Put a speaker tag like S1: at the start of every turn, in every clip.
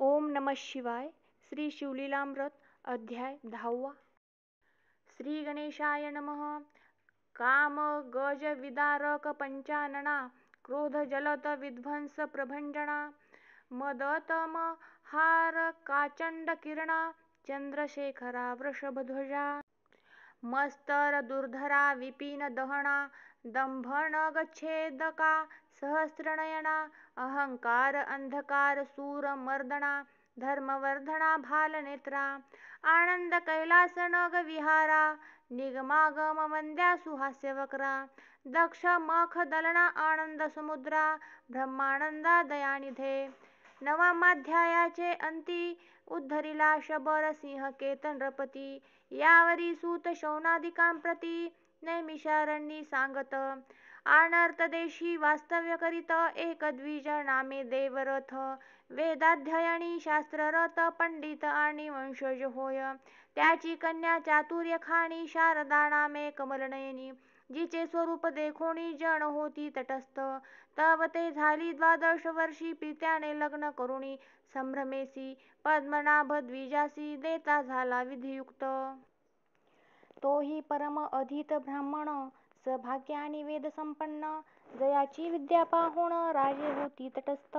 S1: ओम नमः शिवाय. श्री शिवलीलामृत अध्याय 10. श्री गणेशाय नमः. काम गज विदारक पंचानना, क्रोध जलत विध्वंस प्रभंजना, मदतम हार काचंड किरणा, चंद्रशेखरा वृषभध्वजा, मस्तर दुर्धरा विपिन दहना, दंभनगच्छेदका सहस्रनयना, अहंकार अंधकार सूर मर्दना, धर्मवर्धना भालनेत्रा, आनंद कैलास नग विहारा, निगमागम वंद्या सुहास्यवक्रा, दक्ष मख दलना आनंद समुद्रा, ब्रह्मानंदा दयानिधे. नवमाध्यायाचे अंती. उद्धरिला शबर सिंह केतन रपती, यावरी सूत शौनादिकांप्रती नैमिषारण्यी सांगत. आनर्त देशी वास्तव्य करीत, एक द्विज नामे देवरथ, वेदाध्ययनी शास्त्ररत पंडित आणि वंशज होय. त्याची कन्या चातुर्य खाणी शारदा नामे कमलनयनी, जिचे स्वरूप देखोनी जन होती तटस्थ. तव ते झाली 12 वर्षी, पित्याने लग्न करुणी संभ्रमेसी, पद्मनाभ द्विजासी देता झाला विधियुक्त. तोही परम अधीत ब्राह्मण, सभाग्यानी वेद संपन्न, जयाची विद्या पाहून राजे होती तटस्थ.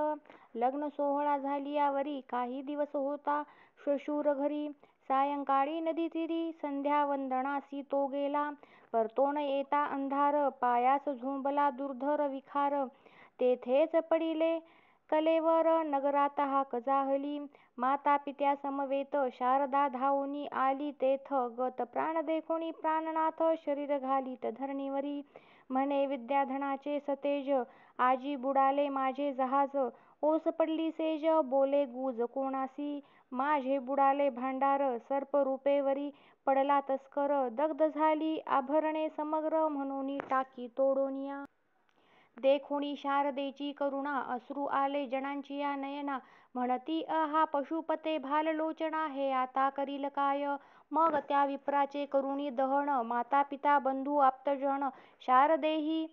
S1: लग्न सोहळा झालियावरी काही दिवस होता श्वशुर घरी, सायंकाळी नदी तीरी संध्या वंदनासी तो गेला. परतोन येता अंधार, पायास झोंबला दुर्धर विखार, तेथेच पडिले कलेवर नगरात हाक जाहली. माता पित्या समवेत शारदा धावूनी आली तेथ, गत प्राण देखोनी प्राणनाथ शरीर घालीत धरणीवरी. म्हणे विद्याधनाचे सतेज, आजी बुडाले माझे जहाज, ओस पडली सेज बोले गुज कोणासी, माझे बुडाले भांडार सर्परूपेवरी पडला तस्कर, दग्ध झाली आभरणे समग्र म्हणून टाकी तोडोनिया. देखोनी शारदेची करुणा, अश्रू आले जनांचिया नयना, म्हणती अहा पशुपते भाललोचना, हे आता करील काय. मग त्या विप्राचे करुणी दहन, माता पिता बंधू आप्तजन शारदेही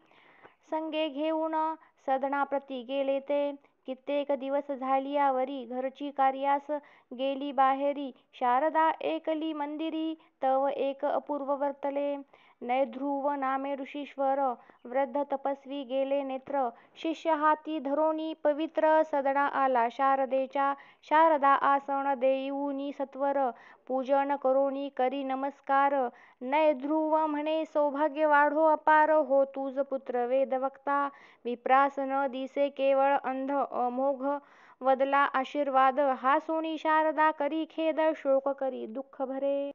S1: संगे घेऊन सदनाप्रती गेले ते. कित्येक दिवस झालियावरी घरची कार्यास गेली बाहेरी, शारदा एकली मंदिरी तव एक अपूर्व वर्तले. नैध्रुव नामे ऋषीश्वर, वृद्ध तपस्वी गेले नेत्र, शिष्य हाती धरोनी पवित्र सदना आला शारदेच्या. शारदा आसन देऊनी सत्वर, पूजन करोनी करी नमस्कार. नैध्रुव म्हणे सौभाग्य वाढो अपार, हो तुझ पुत्र वेदवक्ता. विप्रास न दिसे केवळ अंध, अमोघ वदला आशीर्वाद, हासोनी शारदा करी खेद, शोक करी दुःख भरे.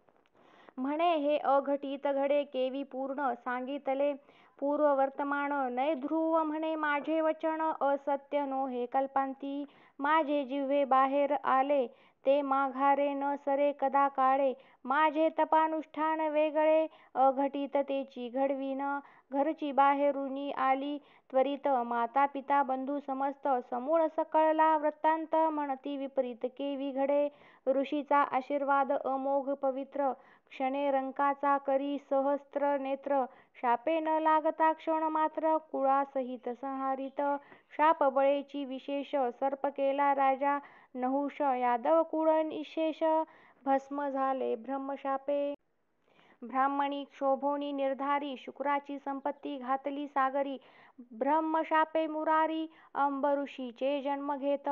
S1: म्हणे हे अघटित घडे केवी पूर्ण, सांगितले पूर्व वर्तमान. नैध्रुव म्हणे माझे वचन असत्य नो हे कल्पांती, माझे जिव्हे बाहेर आले ते माघारे न सरे कदा काळे. माझे तपानुष्ठान वेगळे अघटित तेची घडवीन, घरची बाहेरुनी आली त्वरित. माता पिता बंधू समस्त समूळ सकळला वृत्तांत, म्हणती विपरीत केवी घडे. ऋषीचा आशीर्वाद अमोघ पवित्र, क्षणे रंकाचा करी सहस्त्र नेत्र. शापे न लागता क्षण मात्र, कुळासहित संहारित. शाप बळेची विशेष, सर्प केला राजा नहुष, यादव कुळ निशेष भस्म झाले ब्रह्मशापे. ब्राह्मणी क्षोभोनी निर्धारी, शुक्राची संपत्ती घातली सागरी. ब्रह्मशापे मुरारी, अंबऋषीचे जन्म घेत,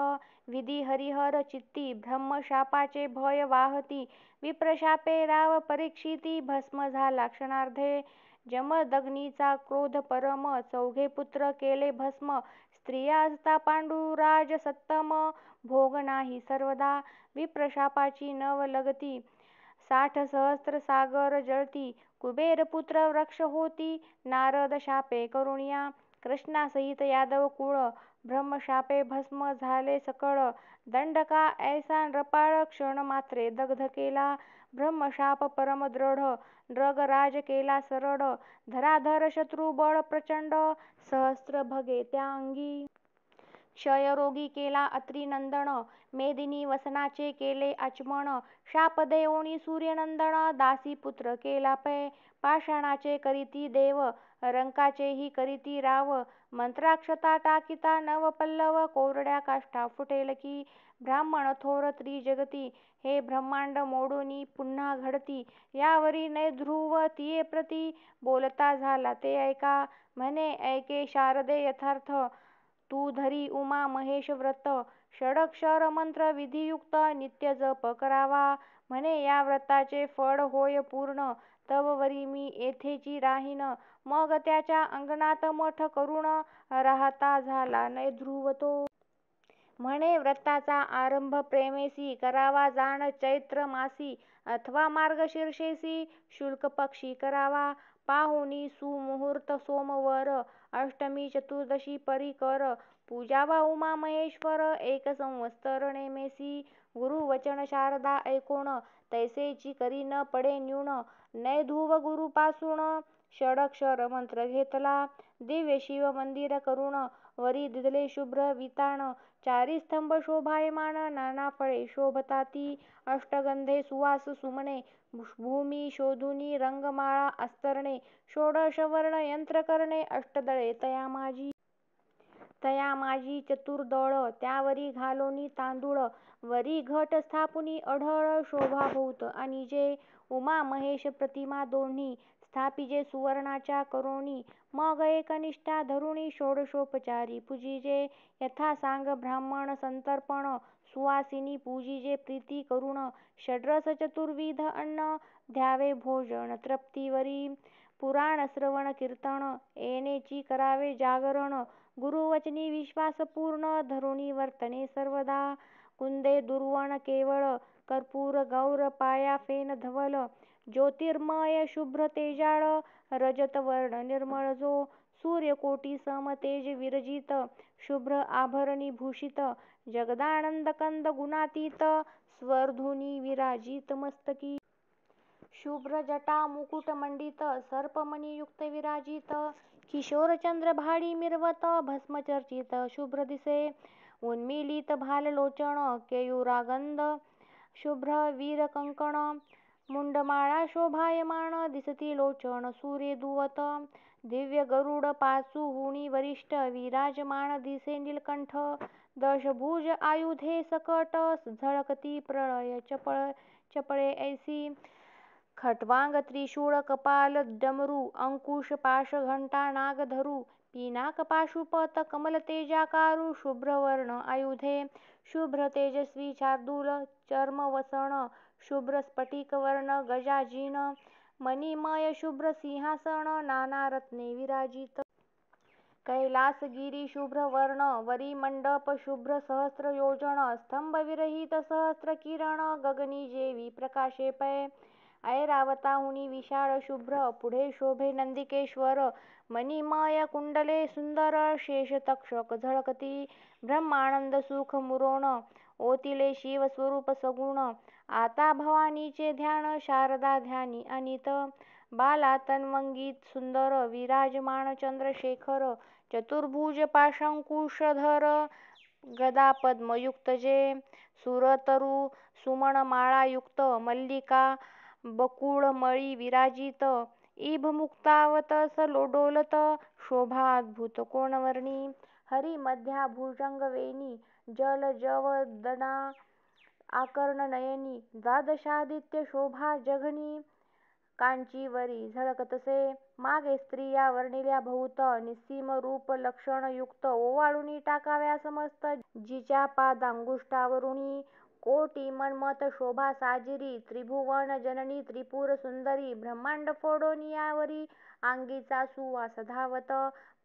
S1: विधी हरिहर चित्ती ब्रह्मशापाचे भय वाहती. विप्रशापे राव परीक्षिती, भस्म झाला क्षणार्धे. जमदग्नीचा क्रोध परम, चौघे पुत्र केले भस्म. स्त्रिया असता पांडुराज सत्तम, भोग नाही सर्वदा. विप्रशापाची नव लगती, 60 सहस्त्र सागर जळती. कुबेर पुत्र वृक्ष होती, नारद शापे करुणिया. कृष्णासहित यादव कुळ, ब्रह्मशापे भस्म झाले सकळ. दंडका ऐसा नृपाळ, क्षण मात्रे दग्ध केला. ब्रह्मशाप परम दृढ, नृगराज केला सरळ. धराधर शत्रुबळ प्रचंड, सहस्त्र भगे त्या अंगी. क्षयरोगी केला अत्रिनंदन, मेदिनी वसनाचे केले आचमन. शाप देवोनी सूर्यनंदन, दासीपुत्र केला पै. पाषाणाचे करीती देव, रंकाचेही करीती राव. मंत्राक्षता टाकिता नव पल्लव, कोरड्या काष्टा फुटेल की. ब्राह्मण थोर त्रिजगती, हे ब्रह्मांड मोडूनी पुन्हा घडती. यावरी नैध्रुव तिये प्रती, बोलता झाला ते ऐका. म्हणे ऐके शारदे यथार्थ, तू धरी उमा महेश व्रत. षडक्षर मंत्र विधियुक्त, नित्य जप करावा. म्हणे या व्रताचे फळ होय पूर्ण, तव वरी मी येथेची राहीन. मग त्याच्या अंगणात मठ करून, राहता झाला नैध्रुव तो. म्हणे व्रताचा आरंभ प्रेमेसी, करावा जाण चैत्र मासी. अथवा मार्गशीर्षेसी, शुक्ल पक्षी करावा. पाहुणी सुमुहूर्त सोमवार, अष्टमी चतुर्दशी परी कर. पूजावा उमा महेश्वर, एक संवत्सर नेमेसी. गुरुवचन शारदा ऐकोन, तैसेची करी न पडे न्यून. नैध्रुव गुरुपासून, षडक्षर मंत्र घेतला. दिव्य शिव मंदिर करून, वरी दिधले शुभ्र वितान. चारी स्तंभ शोभायमान, नाना फळे शोभताती. अष्टगंधे सुवास सुमने, भूमी शोधुनी रंगमाळा अस्तरणे. षोडश वर्ण यंत्र करणे, अष्टदळे तया माझी चतुर्दळ. त्यावरी घालोनी तांदूळ, वरी घट स्थापुनी अढळ. शोभाभूत आनिजे, उमा महेश प्रतिमा दोन्ही. स्थापिजे सुवर्णाच्या करोनी. मग एकनिष्ठा धरुणी, षोडशोपचारी पूजिजे. यथा सांग ब्राह्मण संतर्पण, सुवासिनी पूजिजे प्रीती करून. षड्रस चतुर्विध अन्न, द्यावे भोजन तृप्तीवरी. पुराण श्रवण कीर्तन, येणेची करावे जागरण. गुरुवचनी विश्वास पूर्ण, धरुणी वर्तने सर्वदा. कुंदे दुर्वण केवळ, कर्पूर गौर पाया फेन धवल. ज्योतिर्मय शुभ्र तेजाळ, रजत वर्ण निर्मळ जो. सूर्यकोटी सम तेज विरजित, शुभ्र आभरणी भूषित. जगदानंद कंद गुणातीत, स्वर्धुनी विराजित मस्तकी. शुभ्र जटा मुकुट मंडित, सर्पमणियुक्त विराजित. किशोर चंद्र भाडी मिरवत, भस्म चर्चित शुभ्र दिसे. उन्मीलित भाल लोचन, केयुरागंध शुभ्र वीर कंकण. मुंडमाळा शोभायमान, दिसती लोचन सूर्य दुवत. दिव्य गरुड पाचूहुनी वरिष्ठ, विराजमान दिसे नीलकंठ. दशभुज आयुधे सकट, झळकती प्रलय चपळे ऐसी. खट्वांग त्रिशूळ कपाल डमरू, अंकुश पाश घंटा नाग धरू. पिनाक पाशुपत कमल तेजाकारु, शुभ्र वर्ण आयुधे. शुभ्र तेजस्वी शार्दूल चर्मवसन, शुभ्र स्फटिक वर्ण गजाजीन. मणिमय शुभ्र सिंहासन, नाना रत्ने विराजित. कैलासगिरी शुभ्र वर्ण, वरी मंडप शुभ्र सहस्र योजन. स्तंभ विरहित सहस्र किरण, गगनी जेवी प्रकाशे पै. ऐरावताहुनी विशाळ शुभ्र, पुढे शोभे नंदिकेश्वर. मणिमय कुंडले सुंदर, शेष तक्षक झळकती. ब्रह्मानंद सुख मुरोण, ओतिले शिव स्वरूप सगुण. आता भवानीचे ध्यान, शारदा ध्यानी अनित. बाला तन्वंगीत सुंदर, विराजमान चंद्रशेखर. चतुर्भुज पाशंकुशधर, गदा पद्मयुक्त जे. सुरतरु सुमन माळायुक्त, मल्लिका बकुळ मळी विराजित. इभ मुक्तावतस डोलत, शोभा अद्भुत कोणवर्णी. हरी मध्या भुजंग वेणी, जल जवदना आकर्ण नयनी. द्वादशादित्य शोभा जघनी, कांचीवरी झळकतसे. मागे स्त्रिया वर्णिल्या बहुत, निस्सीम रूप लक्षण युक्त. ओवाळून टाकाव्या समस्त, जिच्या पादांगुष्ठावरुणी. कोटी मन्मथ शोभा साजिरी, त्रिभुवन जननी त्रिपुर सुंदरी. ब्रह्मांड फोडून यावरी, अंगीचा सुवास धावत.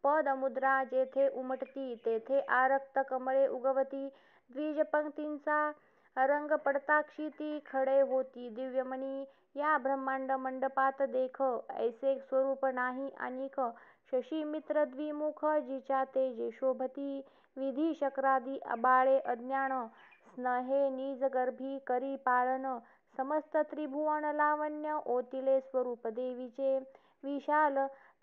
S1: पदमुद्रा जेथे उमटती, तेथे आरक्त कमळे उगवती. द्विजपंक्तींचा रंग पडता क्षिती, खडे होती दिव्यमणी. या ब्रह्मांड मंडपात देख, ऐसे स्वरूप नाही अनिक. शशी मित्र द्विमुख, जिच्या तेजे शोभती. विधी शक्रादी आबाळे अज्ञान, स्नेहे निजगर्भी करी पाळन. समस्त त्रिभुवन लावण्य, ओतिले स्वरूप देवीचे. विशाल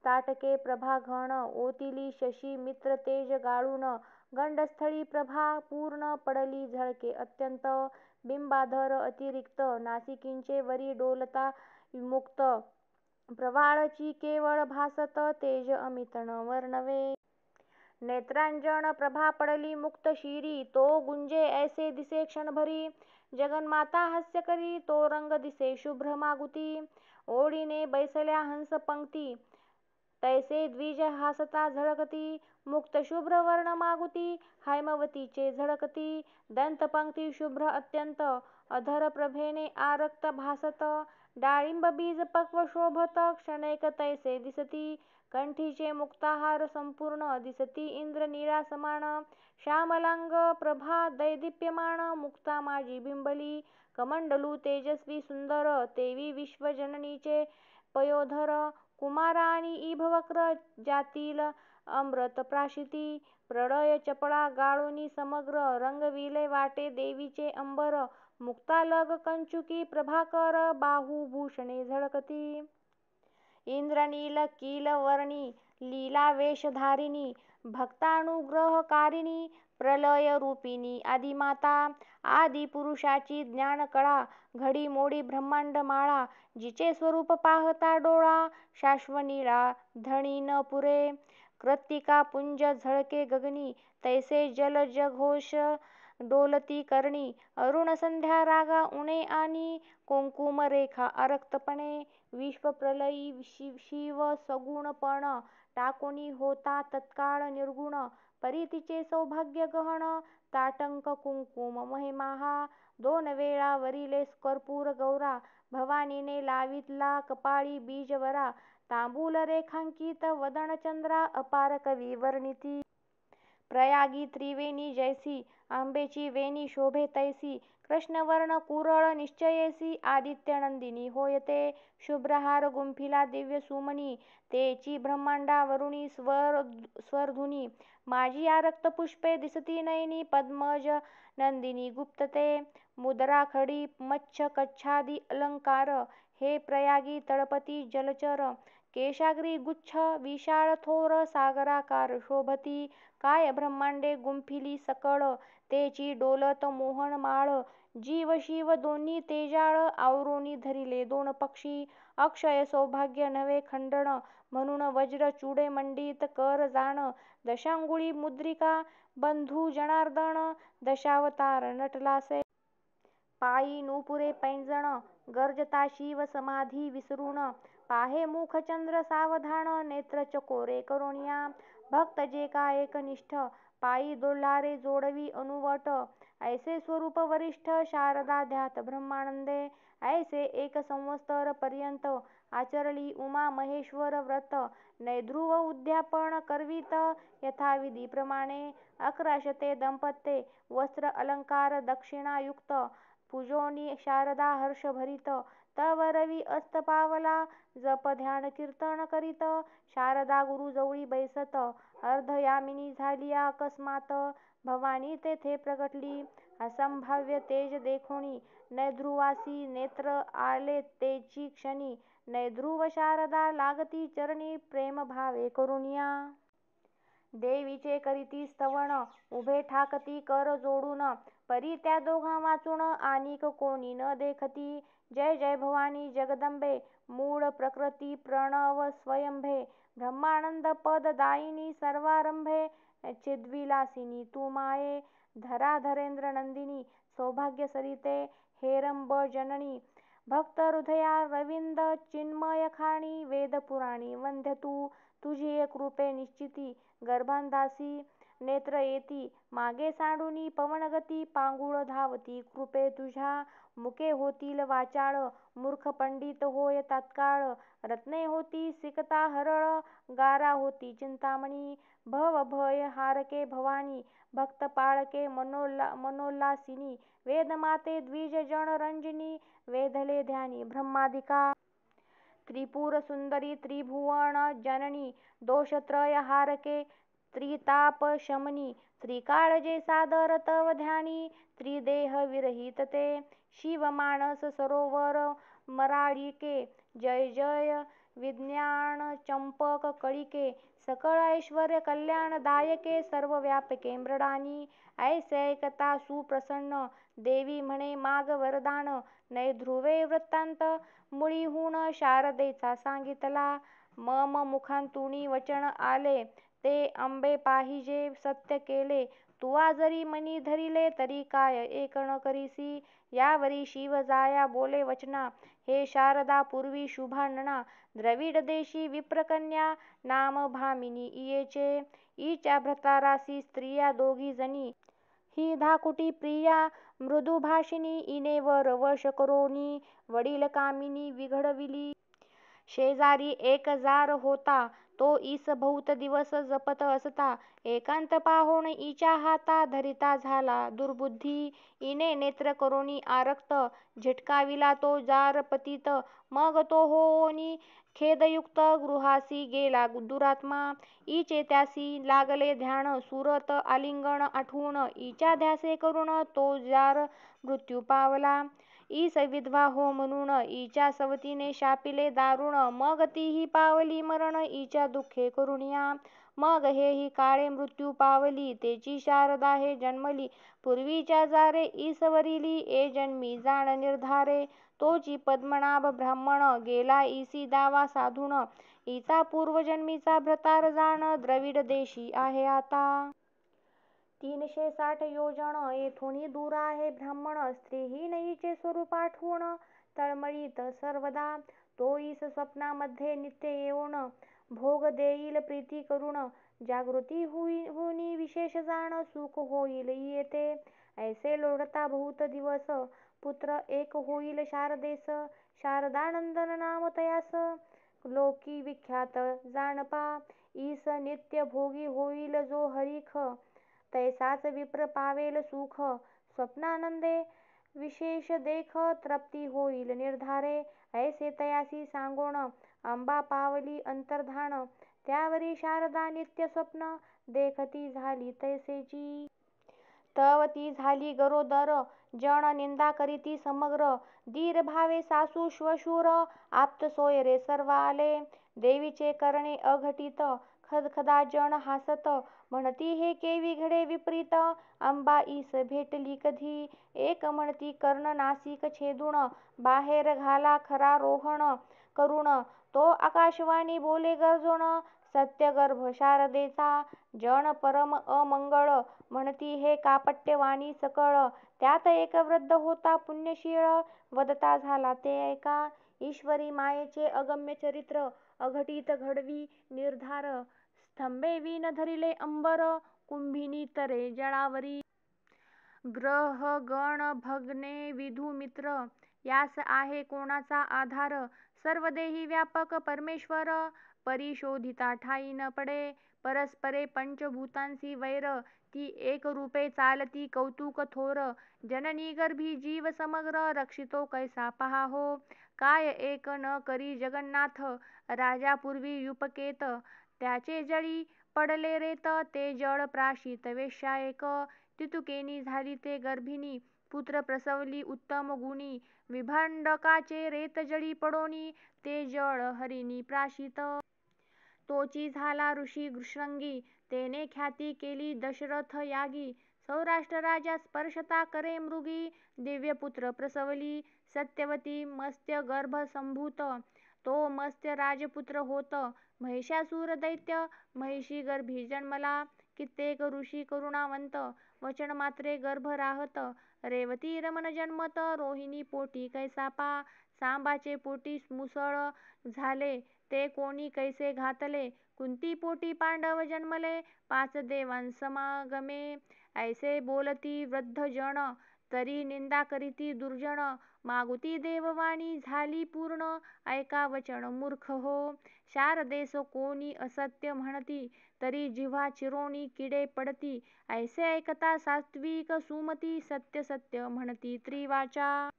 S1: ताटके प्रभाघन, ओतिली शशी मित्र तेज गाळून. गंडस्थळी प्रभा पूर्ण, पडली झळके अत्यंत. बिंबाधर अतिरिक्त, नासिकींचे वरी डोलता मुक्त. प्रवाळची केवळ भासत, तेज अमित न वर्णवे. नेत्रांजन प्रभा पडली मुक्त शिरी, तो गुंजे ऐसे दिसे क्षणभरी. जगन्माता हास्य करी, तो रंग दिसे शुभ्र मागुती. ओढीने बैसल्या हंस पंक्ती, तैसे द्विज हासता झळकती. मुक्त शुभ्र वर्ण मागुती, हैमवतीचे झळकती. दंतपंक्ती शुभ्र अत्यंत, अधर प्रभेने आरक्त भासत. डाळिंब बीज पक्व शोभत, क्षणैक तैसे दिसती. कंठीचे मुक्ताहार संपूर्ण, दिसती इंद्रनीळा समान. श्यामलांग प्रभा दैदिप्यमान, मुक्ता माझी बिंबली. कमंडलू तेजस्वी सुंदर, तेवी विश्वजननीचे पयोधर. कुमारा आणि इभवक्र, जातील अमृत प्राशिती. प्रळय चपळा गाळोनी समग्र, रंगविले वाटे देवीचे अंबर. मुक्तालग कंचुकी प्रभाकर, बाहुभूषणे झळकती. इंद्रनील कीलवर्णी, लीला वेशधारिणी. भक्तानुग्रहकारिणी, प्रलयरूपिणी आदिमाता. आदिपुरुषाची ज्ञानकळा, घडीमोडी ब्रह्मांडमाळा. जिचे स्वरूप पाहता डोळा, शाश्वनीळा धणी न पुरे. कृत्तिका पुंज झळके गगनी, तैसे जलजघोष डोलती कर्णी. अरुण संध्या रागा उणे आणि, कुंकुमरेखा अरक्तपणे. विश्वप्रलयी शिव सगुणपण, टाकोनी होता तत्काळ निर्गुण. परी तिचे सौभाग्य गहन, ताटंक कुंकुम महिमा. 2 वेळा वरिले कर्पूर गौरा, भवानीने लाविला कपाळी बीजवरा. तांबूल रेखांकित वदन चंद्रा, अपार कवी वर्णिती. प्रयागी त्रिवेणी जैसी, आंबेची वेणी शोभे तैसी. कृष्णवर्ण कुरळ निश्चयेसी, आदित्यनंदिनी होयते. शुभ्रहार गुंफिला दिव्य सुमनी, तेची ब्रह्मांडावरुणी स्वरधुनी. माझी आरक्त पुष्पे दिसती नयनी, पद्मज नंदिनी गुप्तते. मुद्रा खडी मच्छ कच्छादी अलंकार, हे प्रयागी तळपती जलचर. केशाग्री गुच्छ विशाळ थोर, सागराकार शोभती. काय ब्रह्मांडे गुंफिली सकळ, तेची डोलत मोहनमाळ. जीव शिव दोन्ही तेजाळ, आवरोनी धरिले 2 पक्षी. अक्षय सौभाग्य नव्हे खंडण, म्हणून वज्र चुडे मंडित कर जाण. दशांगुळी मुद्रिका बंधू जनार्दन, दशावतार नटलासे. पायी नूपुरे पैंजण, गर्जता शिव समाधी विसरून. पाहे मुख चंद्र सावधान, नेत्र चकोरे करोनिया. भक्त जे का एकनिष्ठ, पायी डोलारे जोडवी अनुवट. ऐसे स्वरूप वरिष्ठ, शारदा ध्यात ब्रह्मानंदे. ऐसे 1 संवत्सर पर्यंत, आचरली उमा महेश्वर व्रत. नैध्रुव उद्यापन करवीत, यथाविधी प्रमाणे. 11 शते दंपत्ये, वस्त्र अलंकार दक्षिणायुक्त. पूजोनी शारदा हर्षभरित, तव रवी अस्त पावला. जप ध्यान कीर्तन करीत, शारदा गुरुजवळी बैसत. अर्धयामिनी झाली अकस्मात, भवानी तेथे प्रगटली. असंभाव्य तेज देखोनी, नैध्रुवासी नेत्र आले तेची क्षणी. नैध्रुव शारदा लागती चरणी, प्रेमभावे करुनिया. देवीचे करीती स्तवन, उभे ठाकती कर जोडून. परी त्या दोघां वाचून, आनिक कोणी न देखती. जय जय भवानी जगदंबे, मूळ प्रकृती प्रणव स्वयंभे. ब्रह्मानंद पद दायिनी सर्वारंभे, चिद्विलासिनी तू माये. धराधरेंद्र नंदिनी, सौभाग्य सरिते हेरंब जननी. भक्त हृदया रविंद चिन्मय खाणी, वेदपुराणी वंद्य तू. तुझी कृपे निश्चिती, गर्भांधासी नेत्र येती. मागे सांडूनी पवनगती, पांगुळ धावती कृपे तुझ्या. मुके होतील वाचाळ, मूर्ख पंडित होय तात्काळ. रत्ने होती सिकता हरळ, गारा होती चिंतामणी. भव भय हारके भवानी, भक्त पाळके मनोल्लासिनी. वेदमाते द्विज जन रंजनी, वेधले ध्यानी ब्रह्मादिका. त्रिपुर सुंदरी त्रिभुवन जननी, दोषत्रय हारके त्रिताप शमनी. त्रिकाळजे सादर तव ध्यानी, त्रिदेह विरहित ते. शिव मानस सरोवर मराळिके, जय जय विज्ञान चंपक कळिके. सकळ ऐश्वर्य कल्याण दायके, सर्व व्यापके मृडानी. ऐसे ऐकता सुप्रसन्न, देवी म्हणे माग वरदान. नैध्रुवे वृत्तांत मुळीहून, शारदेचा सांगितला. मम मुखांतूनी वचन आले, ते अंबे पाहिजे सत्य केले, तुवा जरी मनी धरिले तरी काय एक न करीसी. यावरी शिव जाया बोले वचना, हे शारदा पूर्वी शुभानना. द्रविड देशी विप्रकन्या नाम भामिनी इयेचे. ईच्या भ्रतारासी स्त्रिया दोघी जणी, ही धाकुटी प्रिया मृदुभाषिणी. इने वर वश करोनी वडील कामिनी विघडविली. शेजारी एक जार होता, तो ईस बहुत दिवस जपत असता. एकांत पाहोण ईच्या हाता धरिता झाला दुर्बुद्धी. इने नेत्र करोनी आरक्त झिटकाविला तो जार पतित. मग तो होऊनी खेदयुक्त गृहासी गेला दुरात्मा. ईचे त्यासी लागले ध्यान सुरत आलिंगन आठवून. ईच्या ध्यासे करून तो जार मृत्यू पावला. ईस विधवा हो म्हणून ईच्या सवतीने शापिले दारुण. मग तीही पावली मरण ईच्या दुःखे करुणिया. मग हेही काळे मृत्यू पावली, तेची शारदा हे जन्मली. पूर्वीच्या जारे ईसवरिली, ए जन्मी जाण निर्धारे. तोची पद्मनाभ ब्राह्मण गेला ईसी दावा साधून. ईचा पूर्वजन्मीचा भ्रतार जाण द्रविड देशी आहे आता. 360 योजन येथून दूर आहे ब्राह्मण. स्त्रीहीन ईचे स्वरूप आठवून तळमळीत सर्वदा. तो ईस स्वप्नामध्ये नित्य येऊन भोग देईल प्रीती करून. जागृती होऊनी विशेष जाण सुख होईल येते. ऐसे लोढता बहुत दिवस पुत्र एक होईल शारदेस. शारदानंदन नाम तयास लोकी विख्यात जाणपा. ईस नित्य भोगी होईल जो हरिख, तैसाच विप्र पावेल सुख. स्वप्नानंदे विशेष देख तृप्ती होईल निर्धारे. ऐसे तयासी सांगोन अंबा पावली अंतर्धान. त्यावरी शारदा नित्य स्वप्न देखती झाली तैसेची. तव ती झाली गरोदर जन निंदा करीती समग्र. धीर भावे सासू श्वशुर आप्त सोयरे सर्व आले. देवीचे करणे अघटित खदखदा जन हासत. म्हणती हे केवी घडे विपरीत, अंबा ईस भेटली कधी. एक म्हणती कर्ण नासिक छेदून बाहेर घाला खरा रोहण करून. तो आकाशवाणी बोले गर्जून सत्य गर्भ शारदेचा. जन परम अमंगळ म्हणती हे कापट्य वाणी सकळ. त्यात एक वृद्ध होता पुण्यशीळ, वदता झाला ते ऐका. ईश्वरी मायेचे अगम्य चरित्र अघटित घडवी निर्धार. स्तंभे वीण धरिले अंबर, कुंभिनी तरे जळावरी. ग्रह गण भगणे विधू मित्र, यास आहे कोणाचा आधार. सर्व देही व्यापक परमेश्वर, परिशोधिता ठाई न पडे. परस्परे पंचभूतांसी वैर, ती एक रूपे चालती कौतुक थोर. जननी गर्भी जीव समग्र, रक्षितो कैसा पहा हो. काय एक न करी जगन्नाथ, राजा पूर्वी युपकेत. त्याचे जळी पडले रेत, ते जळ प्राशित वेश्या एक. तितुकेनी झाली ते गर्भिणी, पुत्र प्रसवली उत्तम गुणी. विभांडकाचे रेत जळी पडोनी, ते जळ हरिणी प्राशित. तोची झाला ऋषी शृंगी, तेने ख्याती केली दशरथ यागी. सौराष्ट्र राजा स्पर्शता करे मृगी, दिव्य पुत्र प्रसवली सत्यवती मत्स्य गर्भ संभूत. तो मत्स्य राजपुत्र होत. महिषासुर दैत्य महिषी गर्भी जन्मला. कित्येक ऋषी करुणावंत, वचन मात्रे गर्भ राहत. रेवती रमण जन्मत, रोहिणी पोटी कैसा पा. सांबाचे पोटी मुसळ झाले, ते कोणी कैसे घातले. कुंती पोटी पांडव जन्मले, 5 देवांसमागमे. ऐसे बोलती वृद्ध जन, तरी निंदा करीती दुर्जन. मागुती देववाणी झाली पूर्ण, ऐका वचन मूर्ख हो. शारदेस कोणी असत्य म्हणती, तरी जिव्हा चिरोणी किडे पडती. ऐसे ऐकता सात्विक सुमती, सत्य सत्य म्हणती त्रिवाचा.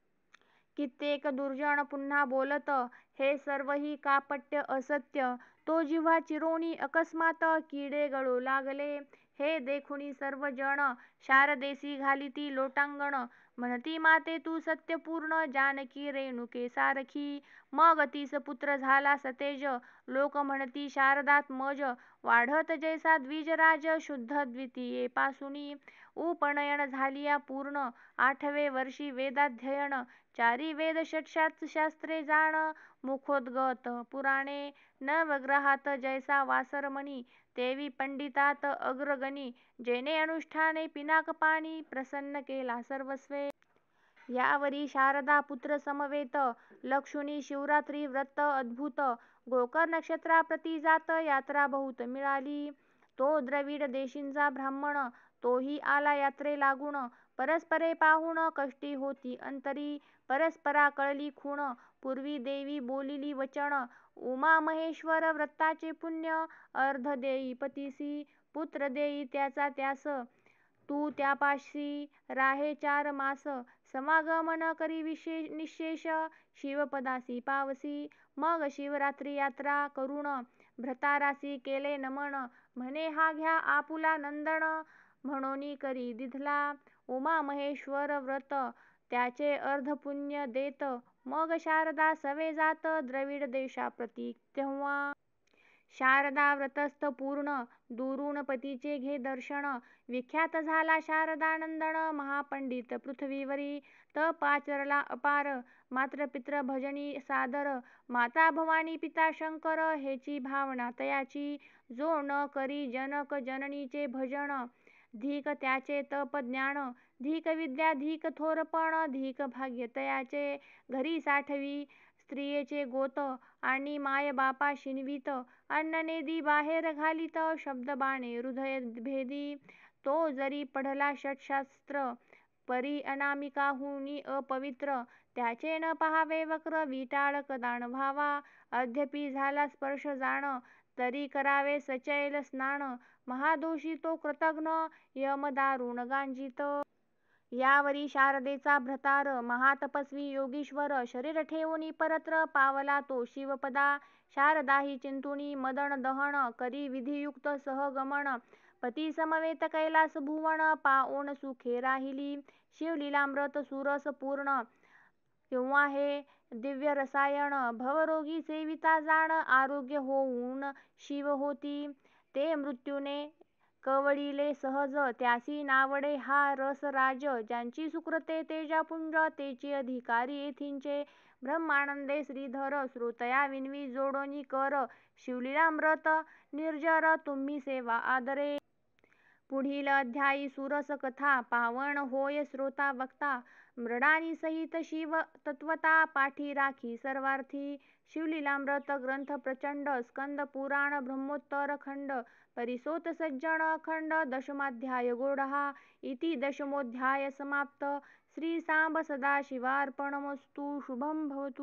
S1: कित्येक दुर्जन पुन्हा बोलत, हे सर्वही कापट्य असत्य. तो जिव्हा चिरोणी अकस्मात, किडे गळू लागले. हे देखुनी सर्व जण, शारदेसी घालिती लोटांगण. म्हणती माते तू सत्यपूर्ण, जानकी रेणुके सारखी. मग तीस पुत्र झाला सतेज, लोक म्हणती शारदात्मज. वाढत जैसा द्विजराज, शुद्ध द्वितीये पासुनी. उपनयन झालिया पूर्ण, 8वे वर्षी वेदाध्ययन. 4 वेद 6 शास्त्रे जाण, मुखोद्गत पुराणे. नवग्रहात जैसा वासरमणी, तेवी पंडितात अग्रगणी, जेने अनुष्ठाने पिनाकपाणी प्रसन्न केला सर्वस्वे. यावरी शारदा पुत्र समवेत, लक्षुणी शिवरात्री व्रत अद्भुत, गोकर नक्षत्राप्रती जात यात्रा बहुत मिळाली. तो द्रविड देशींचा ब्राह्मण, तोही आला यात्रे लागून, परस्परे पाहून कष्टी होती अंतरी, परस्परा कळली खूण, पूर्वी देवी बोलिली वचन, उमा महेश्वर व्रताचे पुण्य, अर्ध देई पतीसी, पुत्र देई त्याचा त्यास, तू त्यापाशी राहे 4 मास, समागमन करी निशेष, शिवपदासी पावसी. मग शिवरात्री यात्रा करून भ्रतारासी केले नमन, म्हणे हा घ्या आपुला नंदन, म्हणोनी करी दिधला उमा महेश्वर व्रत, त्याचे अर्ध पुण्य देत. मग शारदा सवे जात द्रविड देशाप्रती तेव्हा. शारदा व्रतस्थ पूर्ण, दुरून पतीचे घे दर्शन, विख्यात झाला शारदानंदन महापंडित पृथ्वीवरी, तप आचरला अपार, मात्र पित्र भजनी सादर, माता भवानी पिता शंकर हेची भावना तयाची, जो न करी जनक जननीचे भजन, धिक त्याचे तप ज्ञान, धिक विद्या धिक थोरपण, धिक भाग्य तयाचे, घरी साठवी स्त्रियेचे गोत, आणि माय बापा शिनवीत, अन्न नेदी बाहेर घालीत, शब्द बाणे हृदय भेदी, तो जरी पढला षटशास्त्र, परी अनामिकाहुनी अपवित्र, त्याचे न पहावे वक्र, विटाळ कदान व्हावा, अद्यपि झाला स्पर्श जाण, तरी करावे सचैल स्नान, महादोषी तो कृतघ्न, यम दारुण गांजित. यावरी शारदेचा भ्रतार, महातपस्वी योगीश्वर, शरीर ठेवूनी परत्र पावला तो शिवपदा, शारदाही चिंतुनी मदन दहन, करी विधियुक्त सहगमन, पती समवेत कैलास भुवन, पाओन सुखे राहिली, शिवलीलामृत सुरस पूर्ण, किंवा हे दिव्य रसायन, भवरोगी सेविता जाण, आरोग्य होऊन शिव होती, ते मृत्यूने कवळिले सहज, त्यासी नावडे हा रसराज, ज्यांची सुकृते तेजापुंज, तेची अधिकारी येथींचे, ब्रह्मानंदे श्रीधर, श्रोतया विनवी जोडोनी कर, शिवलीलामृत निर्जर तुम्ही सेवा आदरे. पुढील अध्यायी सुरस कथा, पावन होय श्रोता वक्ता, मृडानी सहित शिव तत्वता, पाठी राखी सर्वार्थी, शिवलीलामृत ग्रंथ प्रचंड, स्कंद पुराण ब्रह्मोत्तर खंड, परिसोत सज्जन अखंड, दशमाध्याय गोडहा, इति दशमोध्याय समाप्त. श्री सांब सदाशिवार्पणमस्तु. शुभं भवतु.